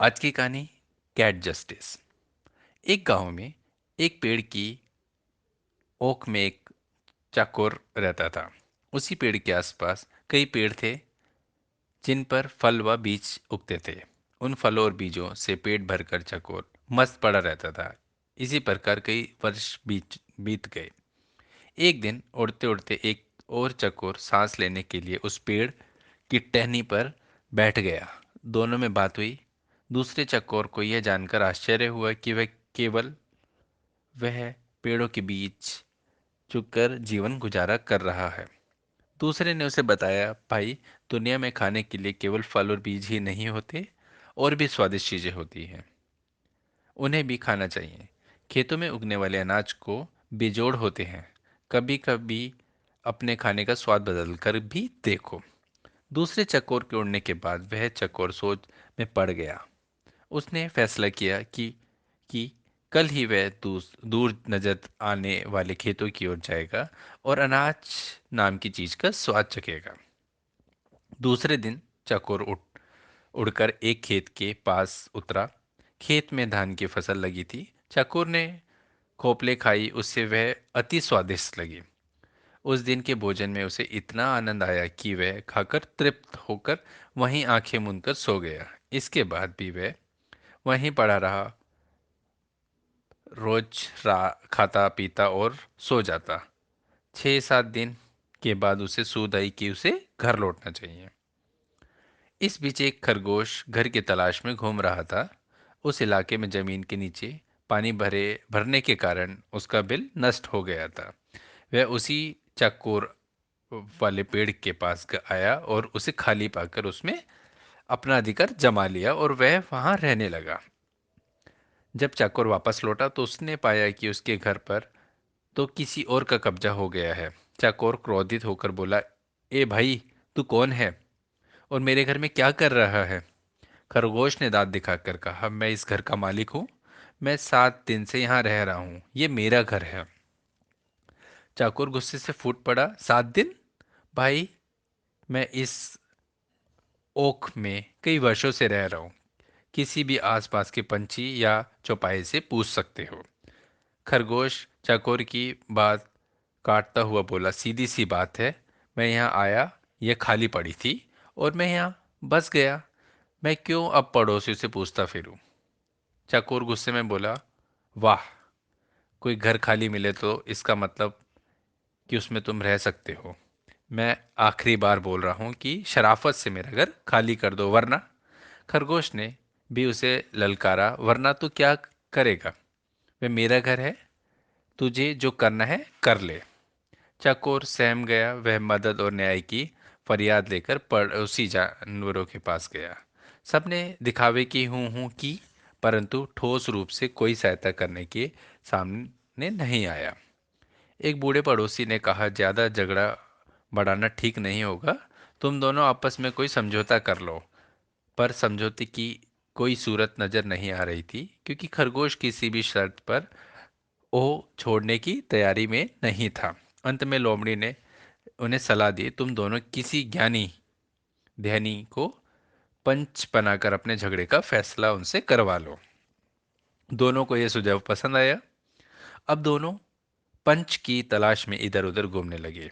आज की कहानी कैट जस्टिस। एक गांव में एक पेड़ की ओक में एक चकोर रहता था। उसी पेड़ के आसपास कई पेड़ थे जिन पर फल व बीज उगते थे। उन फलों और बीजों से पेट भरकर चकोर मस्त पड़ा रहता था। इसी प्रकार कई वर्ष बीत बीत गए। एक दिन उड़ते उड़ते एक और चकोर सांस लेने के लिए उस पेड़ की टहनी पर बैठ गया। दोनों में बात हुई। दूसरे चकोर को यह जानकर आश्चर्य हुआ कि वह पेड़ों के बीच चुगकर जीवन गुजारा कर रहा है। दूसरे ने उसे बताया, भाई, दुनिया में खाने के लिए केवल फल और बीज ही नहीं होते, और भी स्वादिष्ट चीजें होती हैं। उन्हें भी खाना चाहिए। खेतों में उगने वाले अनाज को बेजोड़ होते हैं। कभी कभी अपने खाने का स्वाद बदल कर भी देखो। दूसरे चकोर के उड़ने के बाद वह चकोर सोच में पड़ गया। उसने फैसला किया कि कल ही वह दूर नजर आने वाले खेतों की ओर जाएगा और अनाज नाम की चीज का स्वाद चखेगा। दूसरे दिन चकोर उड़कर एक खेत के पास उतरा। खेत में धान की फसल लगी थी। चकोर ने खोपले खाई, उससे वह अति स्वादिष्ट लगी। उस दिन के भोजन में उसे इतना आनंद आया कि वह खाकर तृप्त होकर वहीं आंखें मूंदकर सो गया। इसके बाद भी वह वहीं पड़ा रहा, रोज खाता पीता और सो जाता। 6-7 दिन के बाद उसे सूझ आई कि उसे घर लौटना चाहिए। इस बीच एक खरगोश घर की तलाश में घूम रहा था। उस इलाके में जमीन के नीचे पानी भरने के कारण उसका बिल नष्ट हो गया था। वह उसी चकोर वाले पेड़ के पास आया और उसे खाली पाकर उसमें अपना अधिकार जमा लिया और वह वहां रहने लगा। जब चकोर वापस लौटा तो उसने पाया कि उसके घर पर तो किसी और का कब्जा हो गया है। चकोर क्रोधित होकर बोला, ए भाई, तू कौन है और मेरे घर में क्या कर रहा है? खरगोश ने दांत दिखाकर कहा, मैं इस घर का मालिक हूँ। मैं 7 दिन से यहाँ रह रहा हूँ। ये मेरा घर है। चकोर गुस्से से फूट पड़ा, 7 दिन? भाई, मैं इस ओक में कई वर्षों से रह रहा हूँ। किसी भी आसपास के पंछी या चौपाई से पूछ सकते हो। खरगोश चकोर की बात काटता हुआ बोला, सीधी सी बात है। मैं यहाँ आया, यह खाली पड़ी थी और मैं यहाँ बस गया। मैं क्यों अब पड़ोसियों से पूछता फिरूं? चकोर गुस्से में बोला, वाह, कोई घर खाली मिले तो इसका मतलब कि उसमें तुम रह सकते हो। मैं आखिरी बार बोल रहा हूं कि शराफत से मेरा घर खाली कर दो, वरना। खरगोश ने भी उसे ललकारा, वरना तू क्या करेगा? वह मेरा घर है, तुझे जो करना है कर ले। चकोर सहम गया। वह मदद और न्याय की फरियाद लेकर पड़ोसी जानवरों के पास गया। सबने दिखावे की हूं की, परंतु ठोस रूप से कोई सहायता करने के सामने नहीं आया। एक बूढ़े पड़ोसी ने कहा, ज्यादा झगड़ा बढ़ाना ठीक नहीं होगा। तुम दोनों आपस में कोई समझौता कर लो। पर समझौते की कोई सूरत नजर नहीं आ रही थी, क्योंकि खरगोश किसी भी शर्त पर ओ छोड़ने की तैयारी में नहीं था। अंत में लोमड़ी ने उन्हें सलाह दी, तुम दोनों किसी ज्ञानी ध्यानी को पंच बनाकर अपने झगड़े का फैसला उनसे करवा लो। दोनों को यह सुझाव पसंद आया। अब दोनों पंच की तलाश में इधर उधर घूमने लगे।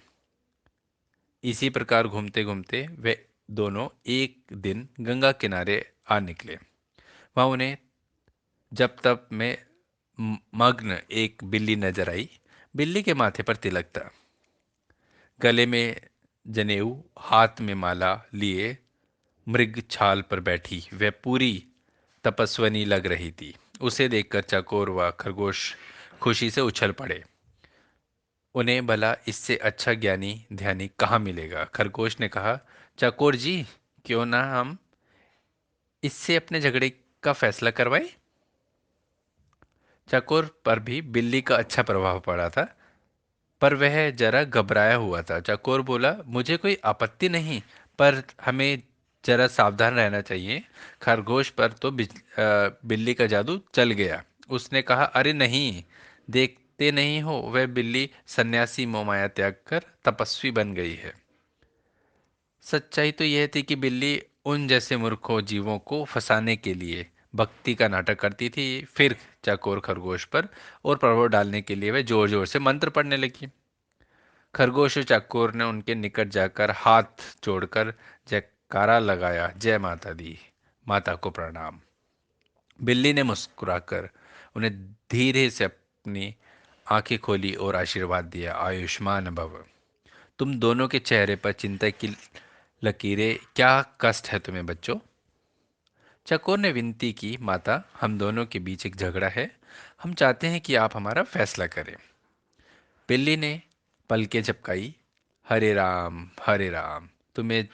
इसी प्रकार घूमते घूमते वे दोनों एक दिन गंगा किनारे आ निकले। वहां उन्हें जब तब में मग्न एक बिल्ली नजर आई। बिल्ली के माथे पर तिलक था, गले में जनेऊ, हाथ में माला लिए मृग छाल पर बैठी वह पूरी तपस्विनी लग रही थी। उसे देखकर चकोर व खरगोश खुशी से उछल पड़े। उन्हें भला इससे अच्छा ज्ञानी ध्यानी कहाँ मिलेगा? खरगोश ने कहा, चकोर जी, क्यों ना हम इससे अपने झगड़े का फैसला करवाएं? चकोर पर भी बिल्ली का अच्छा प्रभाव पड़ा था, पर वह जरा घबराया हुआ था। चकोर बोला, मुझे कोई आपत्ति नहीं, पर हमें जरा सावधान रहना चाहिए। खरगोश पर तो बिल्ली का जादू चल गया। उसने कहा, अरे नहीं, देखते नहीं हो, वह बिल्ली सन्यासी मोहमाया त्याग कर तपस्वी बन गई है। सच्चाई तो यह थी कि बिल्ली उन जैसे मूर्खों जीवों को फंसाने के लिए भक्ति का नाटक करती थी। फिर चकोर खरगोश पर और प्रभाव डालने के लिए वह जोर जोर से मंत्र पढ़ने लगी। खरगोश और चकोर ने उनके निकट जाकर हाथ जोड़कर जयकारा लगाया, जय माता दी, माता को प्रणाम। बिल्ली ने मुस्कुराकर उन्हें धीरे से अपनी आंखें खोली और आशीर्वाद दिया, आयुष्मान भव। तुम दोनों के चेहरे पर चिंता की लकीरें, क्या कष्ट है तुम्हें बच्चों? चकोर ने विनती की, माता, हम दोनों के बीच एक झगड़ा है। हम चाहते हैं कि आप हमारा फैसला करें। बिल्ली ने पलकें झपकाई, हरे राम, तुम्हें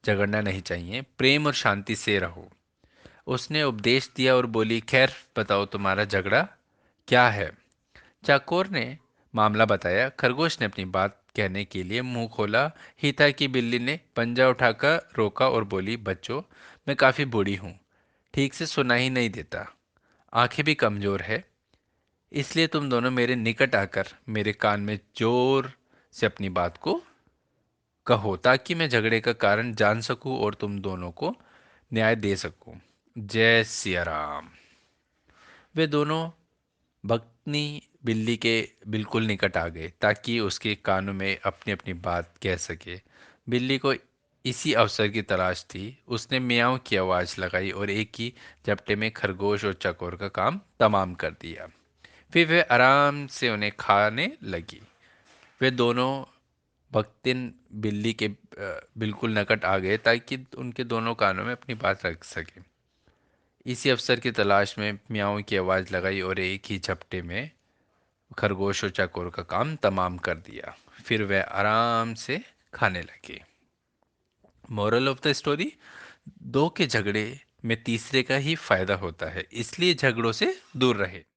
झगड़ना नहीं चाहिए, प्रेम और शांति से रहो। उसने उपदेश दिया और बोली, खैर बताओ तुम्हारा झगड़ा क्या है? चकोर ने मामला बताया। खरगोश ने अपनी बात कहने के लिए मुंह खोला ही था कि बिल्ली ने पंजा उठाकर रोका और बोली, बच्चों, मैं काफी बूढ़ी हूँ, ठीक से सुना ही नहीं देता, आंखें भी कमजोर है। इसलिए तुम दोनों मेरे निकट आकर मेरे कान में जोर से अपनी बात को कहो, ताकि मैं झगड़े का कारण जान सकूं और तुम दोनों को न्याय दे सकूं। जय सिया राम। वे दोनों भक्तनी बिल्ली के बिल्कुल निकट आ गए ताकि उसके कानों में अपनी अपनी बात कह सके। बिल्ली को इसी अवसर की तलाश थी। उसने मियाऊं की आवाज़ लगाई और एक ही झपटे में खरगोश और चकोर का काम तमाम कर दिया। फिर वे आराम से उन्हें खाने लगी। वे दोनों भक्तिन बिल्ली के बिल्कुल निकट आ गए ताकि उनके दोनों कानों में अपनी बात रख सके। इसी अवसर की तलाश में मियाऊं की आवाज़ लगाई और एक ही झपटे में खरगोश और चकोर का काम तमाम कर दिया। फिर वे आराम से खाने लगे। मोरल ऑफ द स्टोरी, दो के झगड़े में तीसरे का ही फायदा होता है, इसलिए झगड़ों से दूर रहे।